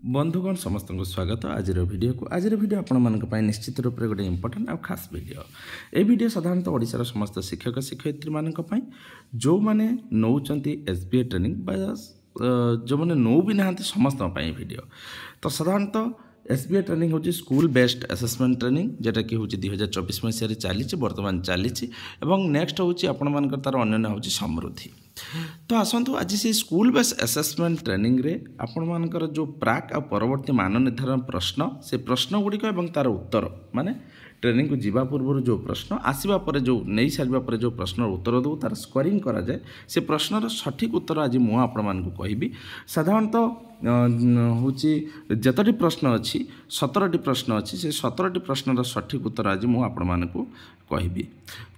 बंधुगण समस्त को स्वागत आज वीडियो आपण मान निश्चित रूप से गोटे इंपोर्टेंट और खास वीडियो। ये वीडियो साधारणतः ओडिशार समस्त शिक्षक शिक्षयित्री मानक जो मैंने नौकरी एसबीआई ट्रेनिंग जो मैंने नौ भी नहांती समस्त वीडियो। तो साधारणतः एसबीआई ट्रेनिंग हूँ स्कूल बेस्ड असेसमेंट ट्रेनिंग जेटा कि हूँ 2024 मसीह चली बर्तमान चली नेक्स्ट हूँ आपण तार अन्य हूँ समृद्धि। तो आसतु आज से स्कूल बेस्ड असेसमेंट ट्रेनिंग रे आपण मानकर जो प्राक आ परवर्ती मान निर्धारण प्रश्न से प्रश्न गुड़िक और तार उत्तर माने ट्रेनिंग को जीवा पूर्व जो प्रश्न आसवा पर जो नहीं सारा पर जो प्रश्न उत्तर दो तार स्कोरिंग करा जाए से प्रश्नर सठिक उत्तर आज मुझे आपण कहि साधारणतः हूँ जतटी प्रश्न अच्छी 17टी प्रश्न अच्छी से 17टी प्रश्नर सठिक उत्तर आज मुझे आपण मानक कहि।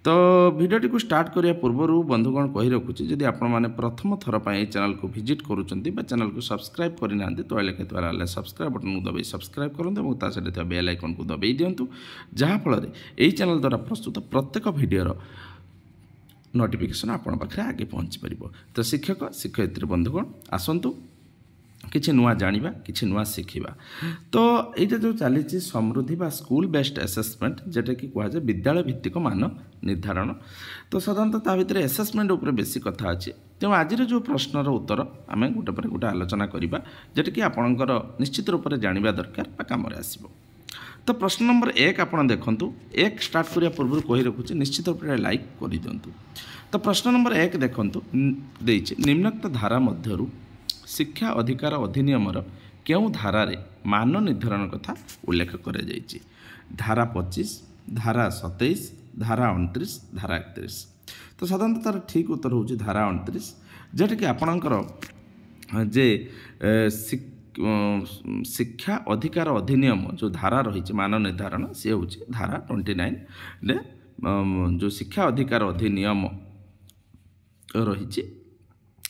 तो भिडियोटी को स्टार्ट करिया पूर्वर बंधुगण कहि रखुछि जदि आपण माने प्रथम थर पई चैनल को विजिट करूचंती बा चैनल को सब्सक्राइब करि नांती तो लेके द्वारा सब्सक्राइब बटन को दबाई सब्सक्राइब करंतु और ता सहित बेल आइकन को दबाई दियंतु जहाँ फल एई चैनल द्वारा प्रस्तुत प्रत्येक भिडियोर नोटिफिकेशन आपण पाखरे आगे पहुँची पारिबो। तो शिक्षक शिक्षयित्री बंधुगण आसंतु किछि नुआ जानिबा किछि नुआ शिखिबा। तो एटा जो चली समृद्धि बा स्कूल बेस्ड असेसमेंट जेटा कि कह जाए विद्यालय भित्तिक मान निर्धारण। तो साधारणतः ता भितर असेसमेंट उपर बेसी कथा अछि तेणु आज जो प्रश्नर उत्तर आम गोटे पर गोटे आलोचना करवा जेटा कि आपणकर निश्चित रूप से जानिबा दरकार बा काम आसिबो। तो प्रश्न नंबर 1 आपण देखंतु 1 स्टार्ट करिया पूर्व कहि रखुछि निश्चित रूप से लाइक करि दियंतु। तो प्रश्न नंबर 1 देखंतु देइछि निम्नलिखित धारा मध्यरु शिक्षा अधिकार अधिनियमर केउं धारारे मान निर्धारण कथा उल्लेख कर धारा 25 धारा 27 धारा 29 धारा 31। तो साधारणतः तार ठीक उत्तर हूँ धारा 29 जेटा कि आपणकर जे शिक्षा अधिकार अधिनियम जो धारा रही मान निर्धारण सी हूँ धारा 29 जो शिक्षा अधिकार अधिनियम रही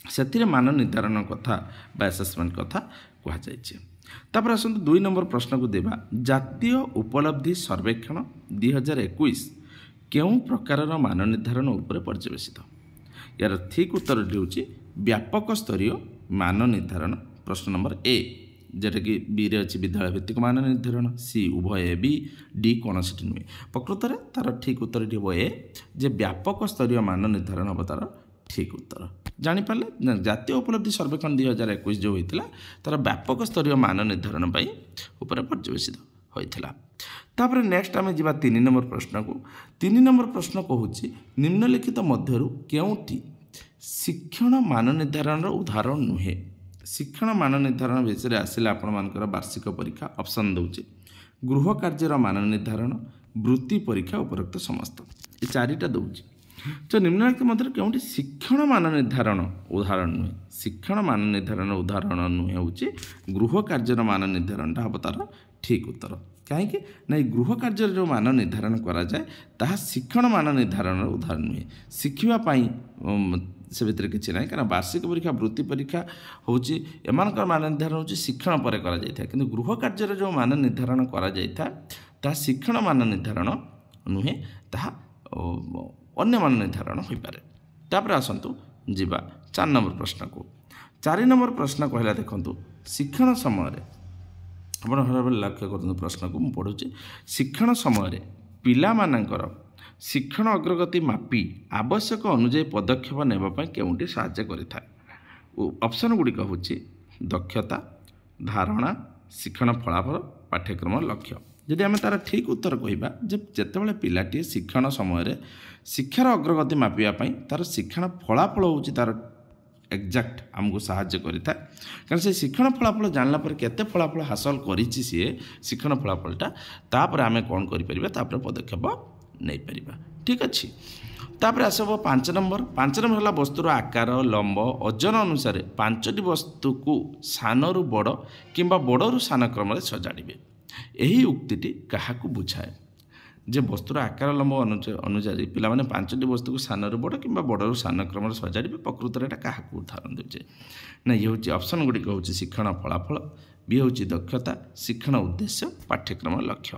से मान निर्धारण कथा बा असेसमेंट कथा कहुपर आसतु 2 नंबर प्रश्न को देवा जातीय उपलब्धि सर्वेक्षण 2021 केउं प्रकार मान निर्धारण उपर पर्यवेसित। यार ठीक उत्तर हूँ व्यापक स्तरीय मान निर्धारण। प्रश्न नंबर ए जेटा कि बी रे अच्छी विद्यालय भित्तिक मान निर्धारण सी उभय बी डी कौन सी नुहे प्रकृत में तार ठीक उत्तर हम ए जे व्यापक स्तरीय मान निर्धारण हम तार ठीक उत्तर जापारे जातीय उपलब्धि सर्वेक्षण 2021 जो होता तार व्यापक स्तरीय मान निर्धारण उपर पर्यवेसित होता। तापर नेक्स्ट आम जा 3 नंबर प्रश्न को 3 नंबर प्रश्न कहूँ निम्नलिखित मध्यरु केउंटी शिक्षण मान निर्धारण उदाहरण नुहे। शिक्षण मान निर्धारण विषय आसिले आपर वार्षिक परीक्षा ऑप्शन दूचे गृह कार्यर मान निर्धारण वृत्ति परीक्षा उपरोक्त समस्त ये 4टा दूचे। तो निम्नलिखित मध्य केउंटी शिक्षण मान निर्धारण उदाहरण नुहे शिक्षण मान निर्धारण उदाहरण नुहे हूँ गृह कार्यर मान निर्धारण हम तार ठीक उत्तर कहीं ना गृह कार्य जो मान निर्धारण करा जाए ताहा शिक्षण मान निर्धारण उदाहरण नुहे शिखापी से भितर किसी ना क्या वार्षिक परीक्षा वृत्ति परीक्षा हूँ एमान मान निर्धारण हूँ शिक्षण पर कि गृह कार्य जो मान निर्धारण करा शिक्षण मान निर्धारण नुहे ताहा अन्य मान निर्धारण हो पारे। तापर आसतु जीवा 4 नंबर प्रश्न को 4 नंबर प्रश्न कहला देखंतु शिक्षण समय आप लक्ष्य कर प्रश्न को पढ़ुची शिक्षण समय पिला मानकर शिक्षण अग्रगति मापी आवश्यक अनुଯାयी पदक्षेप नेबापी केउंटी साहाय्य करिथाय। ऑप्शन गुड़िक हूँ दक्षता धारणा शिक्षण फलाफल पाठ्यक्रम लक्ष्य। जदि आम तार ठीक उत्तर कहवा जितेबाला पिलाटी शिक्षण समय शिक्षार अग्रगति मापियापाई तार शिक्षण फलाफल हूँ तार एक्जाक्ट आमको साहाय्य करिथा कारण से शिक्षण फलाफल जानला पर केते फलाफल हासिल करिछि सी शिक्षण फलाफलटा तापर आमे कौन करिपरिबा तापर पदक्षेप नहीं परिबा। ठीक अच्छे तापर आसब 5 नंबर है वस्तुर आकार लंब ओजन अनुसार 5टी वस्तु को सानरू बड़ किंबा बड़रू सान क्रम सजाड़े यही उक्ति क्या बुझाए जे वस्तुर आकार लंब अनुसार पिला माने 5टी वस्तु को सानरू बड़ कि बड़रू सान क्रम सजाड़े प्रकृत में क्या उदाहरण दूचे ना ये हूँ ऑप्शन गुड़िक हूँ शिक्षण फलाफल बी हूँ दक्षता शिक्षण उद्देश्य पाठ्यक्रम लक्ष्य।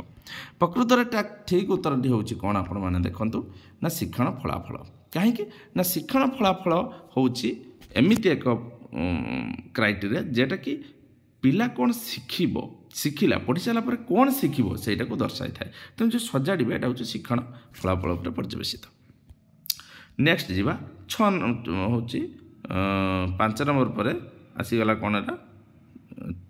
प्रकृत में ठीक उत्तर हूँ कौन आपण मैंने देखूँ ना शिक्षण फलाफल कहीं ना शिक्षण फलाफल हूँ एमती एक क्राइटेरिया जेटा कि ପିଲା କ'ଣ ଶିଖିଲା ପଢ଼ି ସାରିଲା ପରେ କ'ଣ ଶିଖିବ ସେଇଟାକୁ ଦର୍ଶାଇଥାଏ। ତେଣୁ ଯେଉଁ ସଜାଡ଼ିବା ଏଇଟା ହେଉଛି ଶିକ୍ଷଣ ଫଳାଫଳ ଉପରେ ପର୍ଯ୍ୟବେସିତ। ନେକ୍ସଟ ଯିବା 6 ହେଉଛି 5 ନମ୍ବର ପରେ ଆସିଗଲା କ'ଣ ଏଇଟା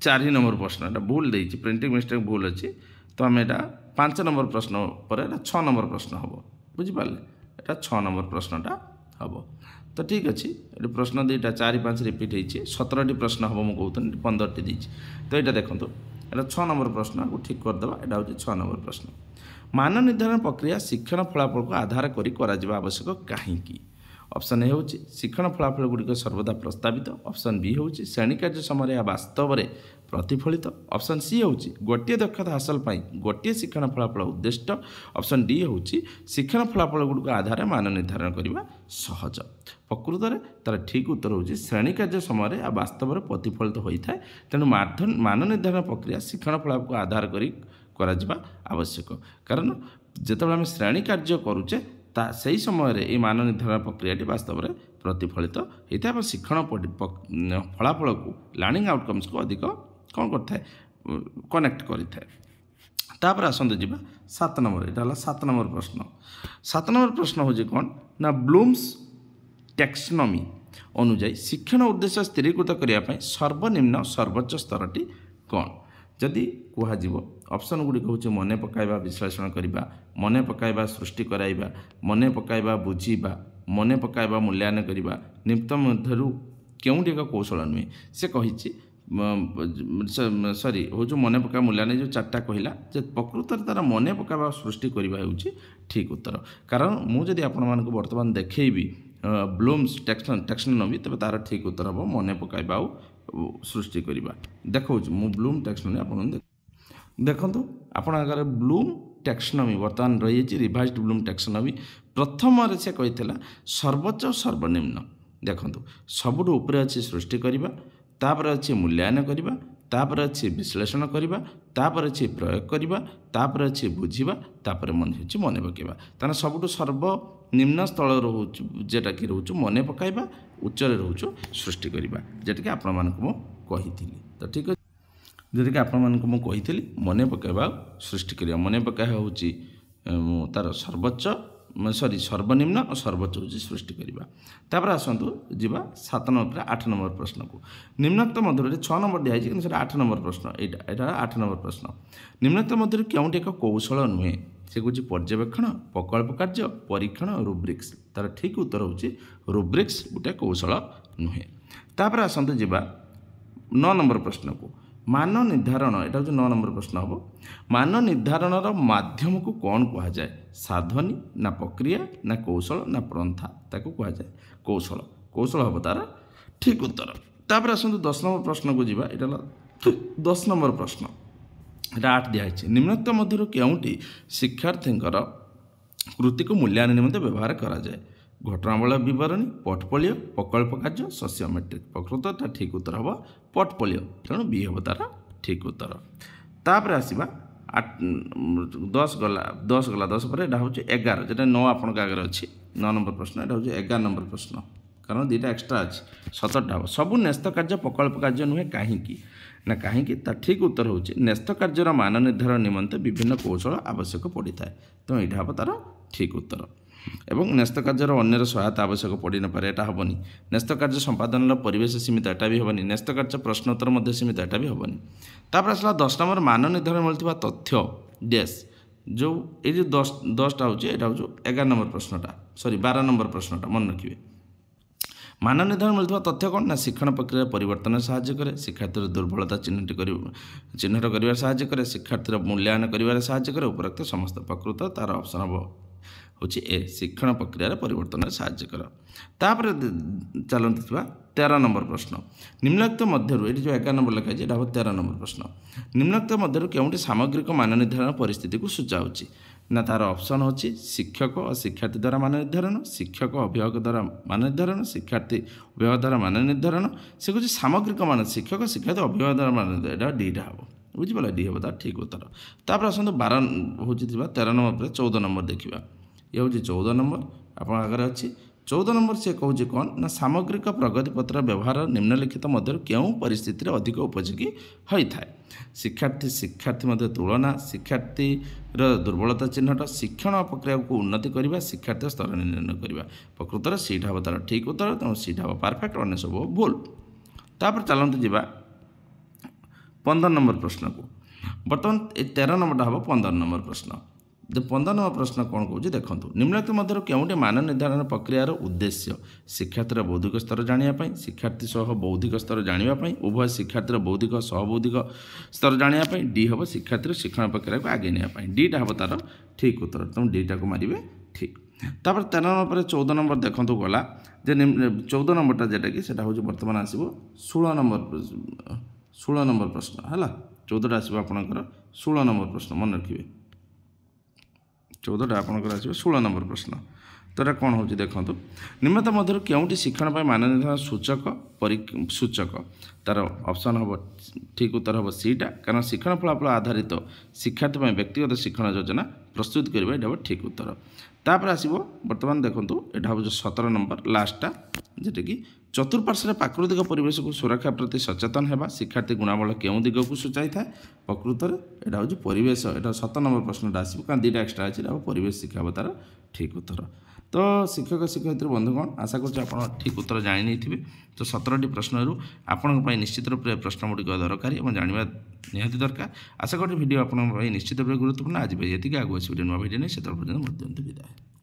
4 ନମ୍ବର ପ୍ରଶ୍ନ। ଏଇଟା ଭୁଲ ଦେଇଛି, ପ୍ରିଣ୍ଟିଂ ମିଷ୍ଟେକ୍ ଭୁଲ ଅଛି। ତ ଆମେ ଏଇଟା 5 ନମ୍ବର ପ୍ରଶ୍ନ ପରେ ଏଇଟା 6 ନମ୍ବର ପ୍ରଶ୍ନ ହେବ। ବୁଝିପାରିଲେ, ଏଇଟା 6 ନମ୍ବର ପ୍ରଶ୍ନଟା ହେବ। ତ ଠିକ୍ ଅଛି, ଏଠି ପ୍ରଶ୍ନ ଦୁଇଟା 4, 5 ରିପିଟ୍ ହେଇଛି। 17ଟି ପ୍ରଶ୍ନ ହେବ ମୁଁ କହୁଥିଲି, 15ଟି ଦେଇଛି। ତ ଏଇଟା ଦେଖନ୍ତୁ, ଏଇଟା 6 ନମ୍ବର ପ୍ରଶ୍ନକୁ ଠିକ୍ କରିଦେବା। ଏଇଟା ହେଉଛି 6 ନମ୍ବର ପ୍ରଶ୍ନ। ମାନ ନିର୍ଦ୍ଧାରଣ ପ୍ରକ୍ରିୟା ଶିକ୍ଷଣ ଫଳାଫଳକୁ ଆଧାର କରି କରାଯିବା ଆବଶ୍ୟକ କାହିଁକି? ଅପସନ୍ ଏ ହେଉଛି ଶିକ୍ଷଣ ଫଳାଫଳ ଗୁଡ଼ିକ ସର୍ବଦା ପ୍ରସ୍ତାବିତ। ଅପସନ୍ ବି ହେଉଛି ଶ୍ରେଣୀ କାର୍ଯ୍ୟ ସମୟରେ ଏହା ବାସ୍ତବରେ ପ୍ରତିଫଳିତ। ଅପସନ୍ ସି ହେଉଛି ଗୋଟିଏ ଦକ୍ଷତା ହାସଲ ପାଇଁ ଗୋଟିଏ ଶିକ୍ଷଣ ଫଳାଫଳ ଉଦ୍ଦିଷ୍ଟ। ଅପସନ୍ ଡି ହେଉଛି ଶିକ୍ଷଣ ଫଳାଫଳ ଗୁଡ଼ିକ ଆଧାରରେ ମାନ ନିର୍ଦ୍ଧାରଣ କରିବା ସହଜ। ପ୍ରକୃତରେ ତା'ର ଠିକ୍ ଉତ୍ତର ହେଉଛି ଶ୍ରେଣୀ କାର୍ଯ୍ୟ ସମୟରେ ଏହା ବାସ୍ତବରେ ପ୍ରତିଫଳିତ ହୋଇଥାଏ। ତେଣୁ ମାନ ନିର୍ଦ୍ଧାରଣ ପ୍ରକ୍ରିୟା ଶିକ୍ଷଣ ଫଳାଫଳକୁ ଆଧାର କରି କରାଯିବା ଆବଶ୍ୟକ। କାରଣ ଯେତେବେଳେ ଆମେ ଶ୍ରେଣୀ କାର୍ଯ୍ୟ କରୁଛେ ସେହି ସମୟରେ ଏହି ମାନ ନିର୍ଦ୍ଧାରଣ ପ୍ରକ୍ରିୟାଟି ବାସ୍ତବରେ ପ୍ରତିଫଳିତ ହୋଇଥାଏ ଏବଂ ଶିକ୍ଷଣ ଫଳାଫଳକୁ ଲର୍ଣ୍ଣିଂ ଆଉଟକମ୍ସକୁ ଅଧିକ କ'ଣ କରିଥାଏ, କନେକ୍ଟ କରିଥାଏ। ତାପରେ ଆସନ୍ତୁ ଯିବା 7 ନମ୍ବର। ଏଇଟା ହେଲା 7 ନମ୍ବର ପ୍ରଶ୍ନ। 7 ନମ୍ବର ପ୍ରଶ୍ନ ହେଉଛି କ'ଣ ନା ବ୍ଲୁମ୍ସ ଟ୍ୟାକ୍ସନମି ଅନୁଯାୟୀ ଶିକ୍ଷଣ ଉଦ୍ଦେଶ୍ୟ ସ୍ଥିରୀକୃତ କରିବା ପାଇଁ ସର୍ବନିମ୍ନ ସର୍ବୋଚ୍ଚ ସ୍ତରଟି କ'ଣ? ଯଦି କୁହାଯିବ ଅପସନ୍ ଗୁଡ଼ିକ ହେଉଛି ମନେ ପକାଇବା, ବିଶ୍ଳେଷଣ କରିବା, ମନେ ପକାଇବା, ସୃଷ୍ଟି କରାଇବା, ମନେ ପକାଇବା, ବୁଝିବା, ମନେ ପକାଇବା, ମୂଲ୍ୟାୟନ କରିବା, ନିମ୍ନ ମଧ୍ୟରୁ କେଉଁଠି ଏକ କୌଶଳ ନୁହେଁ। ସେ କହିଛି ହେଉଛି ମନେ ପକାଇବା, ମୂଲ୍ୟାୟନ, ଯେଉଁ 4ଟା କହିଲା ଯେ ପ୍ରକୃତରେ ତା'ର ମନେ ପକାଇବା ସୃଷ୍ଟି କରିବା ହେଉଛି ଠିକ୍ ଉତ୍ତର। କାରଣ ମୁଁ ଯଦି ଆପଣମାନଙ୍କୁ ବର୍ତ୍ତମାନ ଦେଖେଇବି ବ୍ଲୁମ୍ସ ଟ୍ୟାକ୍ସନମି, ତେବେ ତା'ର ଠିକ୍ ଉତ୍ତର ହେବ ମନେ ପକାଇବା ଆଉ ସୃଷ୍ଟି କରିବା। ଦେଖାଉଛି ମୁଁ ବ୍ଲୁମ୍ ଟ୍ୟାକ୍ସନମି ଆପଣଙ୍କୁ ଦେଖନ୍ତୁ। ଆପଣଙ୍କ ଆଗରେ ବ୍ଲୁମ୍ ଟ୍ୟାକ୍ସନମି ବର୍ତ୍ତମାନ ରହିଯାଇଛି, ରିଭାଇଜ୍ଡ ବ୍ଲୁମ୍ ଟ୍ୟାକ୍ସନମି। ପ୍ରଥମରେ ସେ କହିଥିଲା ସର୍ବୋଚ୍ଚ ସର୍ବନିମ୍ନ। ଦେଖନ୍ତୁ, ସବୁଠୁ ଉପରେ ଅଛି ସୃଷ୍ଟି କରିବା, ତାପରେ ଅଛି ମୂଲ୍ୟାୟନ କରିବା, ତାପରେ ଅଛି ବିଶ୍ଳେଷଣ କରିବା, ତାପରେ ଅଛି ପ୍ରୟୋଗ କରିବା, ତାପରେ ଅଛି ବୁଝିବା, ତାପରେ ହେଉଛି ମନେ ପକାଇବା। ତାହେଲେ ସବୁଠୁ ସର୍ବନିମ୍ନ ସ୍ଥଳ ରହୁଛୁ ଯେଟାକି ରହୁଛୁ ମନେ ପକାଇବା, ଉଚ୍ଚରେ ରହୁଛୁ ସୃଷ୍ଟି କରିବା, ଯେଟାକି ଆପଣମାନଙ୍କୁ ମୁଁ କହିଥିଲି। ତ ଠିକ୍ ଅଛି, ଯେଉଁଟାକି ଆପଣମାନଙ୍କୁ ମୁଁ କହିଥିଲି ମନେ ପକାଇବା ଆଉ ସୃଷ୍ଟି କରିବା। ମନେ ପକାଇବା ହେଉଛି ତା'ର ସର୍ବନିମ୍ନ ଓ ସର୍ବୋଚ୍ଚ ହେଉଛି ସୃଷ୍ଟି କରିବା। ତାପରେ ଆସନ୍ତୁ ଯିବା 7 ନମ୍ବର 8 ନମ୍ବର ପ୍ରଶ୍ନକୁ। ନିମ୍ନୋକ୍ତ ମଧ୍ୟରୁ 6 ନମ୍ବର ଦିଆଯାଇଛି, କିନ୍ତୁ ସେଟା 8 ନମ୍ବର ପ୍ରଶ୍ନ। ଏଇଟା 8 ନମ୍ବର ପ୍ରଶ୍ନ। ନିମ୍ନୋକ୍ତ ମଧ୍ୟରୁ କେଉଁଠି ଏକ କୌଶଳ ନୁହେଁ? ସେ କହୁଛି ପର୍ଯ୍ୟବେକ୍ଷଣ, ପ୍ରକଳ୍ପ କାର୍ଯ୍ୟ, ପରୀକ୍ଷଣ, ରୁବ୍ରିକ୍ସ। ତା'ର ଠିକ୍ ଉତ୍ତର ହେଉଛି ରୁବ୍ରିକ୍ସ ଗୋଟେ କୌଶଳ ନୁହେଁ। ତାପରେ ଆସନ୍ତୁ ଯିବା 9 ନମ୍ବର ପ୍ରଶ୍ନକୁ। ମାନ ନିର୍ଦ୍ଧାରଣ, ଏଇଟା ହେଉଛି 9 ନମ୍ବର ପ୍ରଶ୍ନ ହେବ। ମାନ ନିର୍ଦ୍ଧାରଣର ମାଧ୍ୟମକୁ କ'ଣ କୁହାଯାଏ? ସାଧନୀ ନା ପ୍ରକ୍ରିୟା ନା କୌଶଳ ନା ପ୍ରନ୍ଥା? ତାକୁ କୁହାଯାଏ କୌଶଳ। କୌଶଳ ହେବ ତା'ର ଠିକ୍ ଉତ୍ତର। ତାପରେ ଆସନ୍ତୁ 10 ନମ୍ବର ପ୍ରଶ୍ନକୁ ଯିବା। ଏଇଟା ହେଲା 10 ନମ୍ବର ପ୍ରଶ୍ନ। ଏଇଟା 8 ଦିଆହେଇଛି। ନିମ୍ନୋକ୍ତ ମଧ୍ୟରୁ କେଉଁଟି ଶିକ୍ଷାର୍ଥୀଙ୍କର କୃତିକୁ ମୂଲ୍ୟାୟନ ନିମନ୍ତେ ବ୍ୟବହାର କରାଯାଏ? ଘଟଣାବଳୀ ବିବରଣୀ, ପୋର୍ଟଫୋଲିଓ, ପ୍ରକଳ୍ପ କାର୍ଯ୍ୟ, ସୋସିଓମେଟ୍ରିକ୍। ପ୍ରକୃତଟା ଠିକ୍ ଉତ୍ତର ହେବ ପୋର୍ଟଫୋଲିଓ। ତେଣୁ ବି ହେବ ତା'ର ଠିକ୍ ଉତ୍ତର। ତାପରେ ଆସିବା 10 ଗଲା 10 ପରେ ଏଇଟା ହେଉଛି 11, ଯେଟା 9 ଆପଣଙ୍କ ଆଗରେ ଅଛି। 9 ନମ୍ବର ପ୍ରଶ୍ନ। ଏଇଟା ହେଉଛି 11 ନମ୍ବର ପ୍ରଶ୍ନ, କାରଣ 2ଟା ଏକ୍ସଟ୍ରା ଅଛି। 17ଟା ହେବ। ସବୁ ନ୍ୟସ୍ତ କାର୍ଯ୍ୟ ପ୍ରକଳ୍ପ କାର୍ଯ୍ୟ ନୁହେଁ କାହିଁକି? ନା କାହିଁକି ତା ଠିକ୍ ଉତ୍ତର ହେଉଛି ନ୍ୟସ୍ତ କାର୍ଯ୍ୟର ମାନ ନିର୍ଦ୍ଧାରଣ ନିମନ୍ତେ ବିଭିନ୍ନ କୌଶଳ ଆବଶ୍ୟକ ପଡ଼ିଥାଏ। ତେଣୁ ଏଇଟା ହେବ ତା'ର ଠିକ୍ ଉତ୍ତର। ଏବଂ ନ୍ୟସ୍ତ କାର୍ଯ୍ୟର ଅନ୍ୟର ସହାୟତା ଆବଶ୍ୟକ ପଡ଼ିନପାରେ, ଏଇଟା ହେବନି। ନ୍ୟସ୍ତ କାର୍ଯ୍ୟ ସମ୍ପାଦନର ପରିବେଶ ସୀମିତ, ଏଇଟା ବି ହେବନି। ନ୍ୟସ୍ତ କାର୍ଯ୍ୟ ପ୍ରଶ୍ନୋତ୍ତର ମଧ୍ୟ ସୀମିତ, ଏଇଟା ବି ହେବନି। ତାପରେ ଆସିଲା 10 ନମ୍ବର। ମାନ ନିର୍ଦ୍ଧାରଣ ମିଳୁଥିବା ତଥ୍ୟ ଡ୍ୟାସ୍। ଯେଉଁ ଏଇ ଯେଉଁ 10ଟା ହେଉଛି, ଏଇଟା ହେଉଛି 11 ନମ୍ବର ପ୍ରଶ୍ନଟା, 12 ନମ୍ବର ପ୍ରଶ୍ନଟା, ମନେ ରଖିବେ। ମାନ ନିର୍ଦ୍ଧାରଣ ମିଳୁଥିବା ତଥ୍ୟ କ'ଣ? ନା ଶିକ୍ଷଣ ପ୍ରକ୍ରିୟାରେ ପରିବର୍ତ୍ତନରେ ସାହାଯ୍ୟ କରେ, ଶିକ୍ଷାର୍ଥୀର ଦୁର୍ବଳତା ଚିହ୍ନଟ କରିବାରେ ସାହାଯ୍ୟ କରେ, ଶିକ୍ଷାର୍ଥୀର ମୂଲ୍ୟାୟନ କରିବାରେ ସାହାଯ୍ୟ କରେ। ଉପରୋକ୍ତ ସମସ୍ତ ପ୍ରକୃତ ତା'ର ଅପସନ୍ ହେବ ହେଉଛି ଏ, ଶିକ୍ଷଣ ପ୍ରକ୍ରିୟାରେ ପରିବର୍ତ୍ତନରେ ସାହାଯ୍ୟ କର। ତାପରେ ଚାଲନ୍ତୁ ଥିବା 13 ନମ୍ବର ପ୍ରଶ୍ନ। ନିମ୍ନୋକ୍ତ ମଧ୍ୟରୁ, ଏଠି ଯେଉଁ 11 ନମ୍ବର ଲେଖା ହେଇଛି, ଏଇଟା ହେବ 13 ନମ୍ବର ପ୍ରଶ୍ନ। ନିମ୍ନୋକ୍ତ ମଧ୍ୟରୁ କେଉଁଠି ସାମଗ୍ରିକ ମାନ ନିର୍ଦ୍ଧାରଣ ପରିସ୍ଥିତିକୁ ସୂଚାଉଛି? ନା ତା'ର ଅପସନ୍ ହେଉଛି ଶିକ୍ଷକ ଓ ଶିକ୍ଷାର୍ଥୀ ଦ୍ୱାରା ମାନ ନିର୍ଦ୍ଧାରଣ, ଶିକ୍ଷକ ଅଭିଭାବକ ଦ୍ୱାରା ମାନ ନିର୍ଦ୍ଧାରଣ, ଶିକ୍ଷାର୍ଥୀ ଅଭିଭାବକ ଦ୍ୱାରା ମାନ ନିର୍ଦ୍ଧାରଣ। ସେ କହୁଛି ସାମଗ୍ରିକ ମାନ, ଶିକ୍ଷକ ଶିକ୍ଷାର୍ଥୀ ଅଭିଭାବକ ଦ୍ୱାରା ମାନ ନିର୍ଦ୍ଧାରଣ। ଏଇଟା ଡିଟା ହେବ, ବୁଝିପାରିଲେ? ଡି ହେବ ତା'ର ଠିକ୍ ଉତ୍ତର। ତାପରେ ଆସନ୍ତୁ 12 ହେଉଛି ଥିବା 13 ନମ୍ବର ପରେ 14 ନମ୍ବର ଦେଖିବା। ଇଏ ହେଉଛି 14 ନମ୍ବର ଆପଣଙ୍କ ଆଗରେ ଅଛି। 14 नंबर से कहूँ कौन ना सामग्रिक प्रगतिपत्र व्यवहार निम्नलिखित मध्य क्यों परिस्थिति अधिक उपयोगी होता है शिक्षार्थी मध्य तुलना शिक्षार्थीर दुर्बलता चिन्हट शिक्षण प्रक्रिया को उन्नति करने शिक्षार्थी स्तर निर्णय करने प्रकृत सीट हम तार ठीक उत्तर तेणु सीट हम परफेक्ट अन्य सब भूल तापर चलते जावा 15 नंबर प्रश्न को बर्तमान 13 नंबर हम 15 नंबर प्रश्न 15 नंबर प्रश्न कौन कौन देखो निम्नलिखित मध्य क्योंटे मान निर्धारण प्रक्रियार उद्देश्य शिक्षार्थीर बौद्धिक स्तर जानापी शिक्षार्थी सह बौद्धिक स्तर जानापी उभय शिक्षार्थीर बौद्धिक सहबौद्धिक स्तर जानापी डी हम शिक्षार्थीर शिक्षण प्रक्रिया को आगे नापी डीटा हम तार ठीक उत्तर तुम डीटा को मारे ठीक तापर 13 नंबर 14 नंबर देखो गला जे 14 नंबरटा जेटा कि सेटा हूँ बर्तमान आसो 16 नंबर प्रश्न है 14टा आसो आपंकर 16 नंबर प्रश्न मन रखिए 14टा आपंकर आसो 16 नंबर प्रश्न तो ये कौन हो देखो निम्नत मध्य क्योंटी शिक्षण मान निर्धारण सूचक तार ऑप्शन हम ठीक उत्तर हम सीटा कारण शिक्षण फलाफल आधारित शिक्षार्थी व्यक्तिगत शिक्षण योजना प्रस्तुत करवा ये ठीक उत्तर तापर आसो बर्तमान देखो यहाँ हूँ 17 नंबर लास्टा जेटा कि चतुर्पार्श्व प्राकृतिक परिवेश को सुरक्षा प्रति सचेतन होगा शिक्षार्थी गुणाबल क्यों दिग को सूचाई था प्रकृत में यहाँ हूँ परिवेश यहाँ 17 नंबर प्रश्नटा आसो कारण 2टा एक्सट्रा अच्छे परिवेश शिक्षा तार ठीक उत्तर तो शिक्षक शिक्षयित्री बंधुगण आशा कर ठीक उत्तर जानी नहीं तो 17टी प्रश्न आपण निश्चित रूप से प्रश्न गुड़िक दरकार और जानवा निहाती दरकार आशा कर वीडियो आप निश्चित रूप से गुरुत्वपूर्ण आज ये आगे वीडियो नुआ वीडियो नहीं से विदाय।